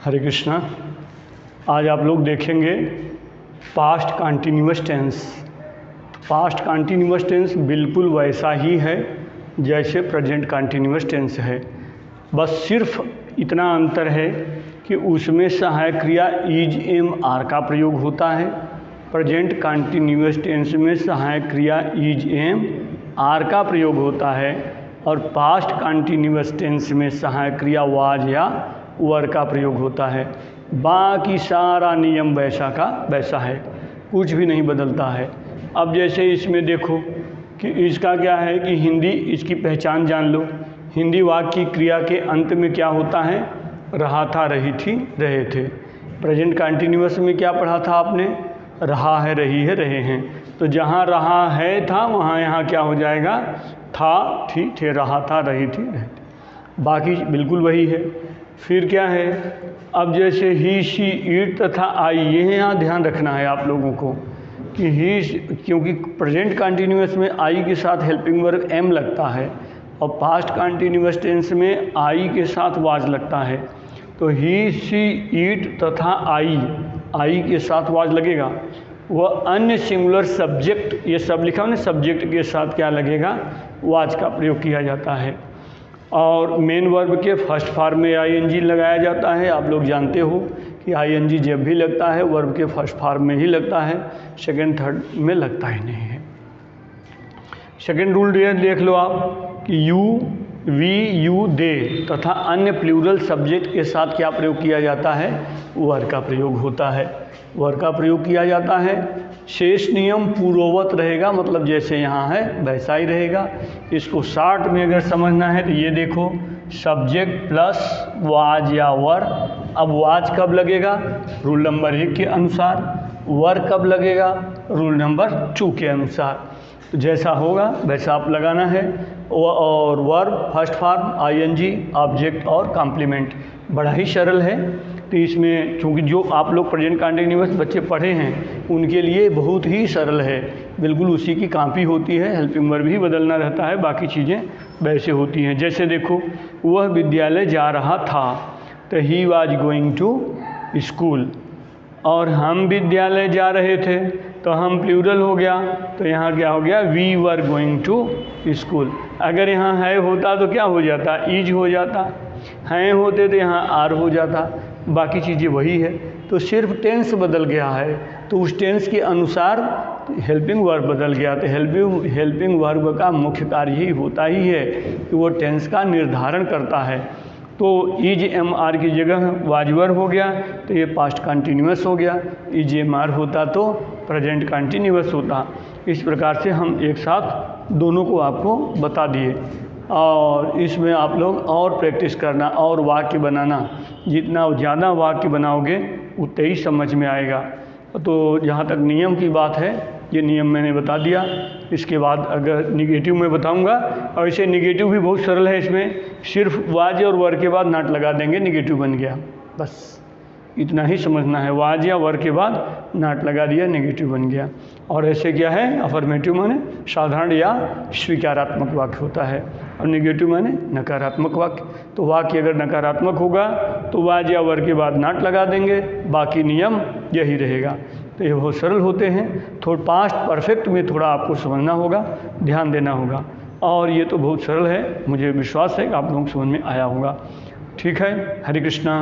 हरे कृष्णा। आज आप लोग देखेंगे past continuous tense. Past continuous tense बिल्कुल वैसा ही है जैसे प्रेजेंट कंटिन्यूअस टेंस है, बस सिर्फ इतना अंतर है कि उसमें सहायक क्रिया इज एम आर का प्रयोग होता है। प्रेजेंट कंटिन्यूअस टेंस में सहायक क्रिया इज एम आर का प्रयोग होता है और पास्ट कंटिन्यूअस टेंस में सहायक क्रिया वाज या वर का प्रयोग होता है। बाकी सारा नियम वैसा का वैसा है, कुछ भी नहीं बदलता है। अब जैसे इसमें देखो कि इसका क्या है कि हिंदी, इसकी पहचान जान लो। हिंदी वाक्य की क्रिया के अंत में क्या होता है? रहा था, रही थी, रहे थे। प्रेजेंट कंटिन्यूअस में क्या पढ़ा था आपने? रहा है, रही है, रहे हैं। तो जहाँ रहा है था वहाँ यहाँ क्या हो जाएगा? था, थी, थे, रहा था, रही थी, रहे थे। बाकी बिल्कुल वही है। फिर क्या है? अब जैसे ही, शी, इट तथा आई, ये यहाँ ध्यान रखना है आप लोगों को कि ही, क्योंकि प्रेजेंट कंटिन्यूअस में आई के साथ हेल्पिंग वर्ब एम लगता है और पास्ट कंटिन्यूअस टेंस में आई के साथ वाज लगता है। तो ही, शी, इट तथा आई के साथ वाज लगेगा। वह अन्य सिंगुलर सब्जेक्ट, ये सब लिखा हो ना, सब्जेक्ट के साथ क्या लगेगा? वाज का प्रयोग किया जाता है। और मेन वर्ब के फर्स्ट फॉर्म में आईएनजी लगाया जाता है। आप लोग जानते हो कि आईएनजी जब भी लगता है वर्ब के फर्स्ट फॉर्म में ही लगता है, सेकंड थर्ड में लगता ही नहीं है। सेकंड रूल देख लो आप कि यू, वी, यू, दे तथा अन्य प्लूरल सब्जेक्ट के साथ क्या प्रयोग किया जाता है? वर का प्रयोग होता है। वर का प्रयोग किया जाता है। शेष नियम पूर्ववत रहेगा, मतलब जैसे यहाँ है वैसा ही रहेगा। इसको शॉर्ट में अगर समझना है तो ये देखो, सब्जेक्ट प्लस वाज या वर। अब वाज कब लगेगा? रूल नंबर 1 के अनुसार। वर कब लगेगा? रूल नंबर 2 के अनुसार। तो जैसा होगा वैसा आप लगाना है। और verb first form, ING, object और कॉम्प्लीमेंट। बड़ा ही सरल है। तो इसमें चूँकि जो आप लोग प्रेजेंट कंटिन्यूअस बच्चे पढ़े हैं उनके लिए बहुत ही सरल है, बिल्कुल उसी की कॉपी होती है। हेल्पिंग वर्ब भी बदलना रहता है, बाकी चीज़ें वैसे होती हैं। जैसे देखो, वह विद्यालय जा रहा था, तो he was going to school. और हम विद्यालय जा रहे थे, तो हम प्लूरल हो गया, तो यहाँ क्या हो गया? We were going to school. अगर यहाँ है होता तो क्या हो जाता? इज हो जाता। हैं होते तो यहाँ आर हो जाता। बाकी चीज़ें वही है, तो सिर्फ टेंस बदल गया है। तो उस टेंस के अनुसार हेल्पिंग वर्ब बदल गया। तो हेल्पिंग वर्ब का मुख्य कार्य ही होता ही है कि वो टेंस का निर्धारण करता है। तो इज एम आर की जगह वाजवर हो गया, तो ये पास्ट कंटिन्यूअस हो गया। इज एम आर होता तो प्रेजेंट कंटिन्यूअस होता। इस प्रकार से हम एक साथ दोनों को आपको बता दिए। और इसमें आप लोग और प्रैक्टिस करना और वाक्य बनाना। जितना ज़्यादा वाक्य बनाओगे उतना ही समझ में आएगा। तो जहाँ तक नियम की बात है, ये नियम मैंने बता दिया। इसके बाद अगर निगेटिव में बताऊंगा, और इसे निगेटिव भी बहुत सरल है। इसमें सिर्फ वाज और वर के बाद नॉट लगा देंगे, निगेटिव बन गया। बस इतना ही समझना है। वाज या वर के बाद नॉट लगा दिया, नेगेटिव बन गया। और ऐसे क्या है? अफर्मेटिव माने साधारण या स्वीकारात्मक वाक्य होता है, और नेगेटिव माने नकारात्मक वाक्य। तो वाक्य अगर नकारात्मक होगा तो वाज या वर के बाद नॉट लगा देंगे, बाकी नियम यही रहेगा। तो ये बहुत सरल होते हैं। थोड़ा पास्ट परफेक्ट में थोड़ा आपको समझना होगा, ध्यान देना होगा। और ये तो बहुत सरल है, मुझे विश्वास है कि आप लोगों को समझ में आया होगा। ठीक है, हरे कृष्णा।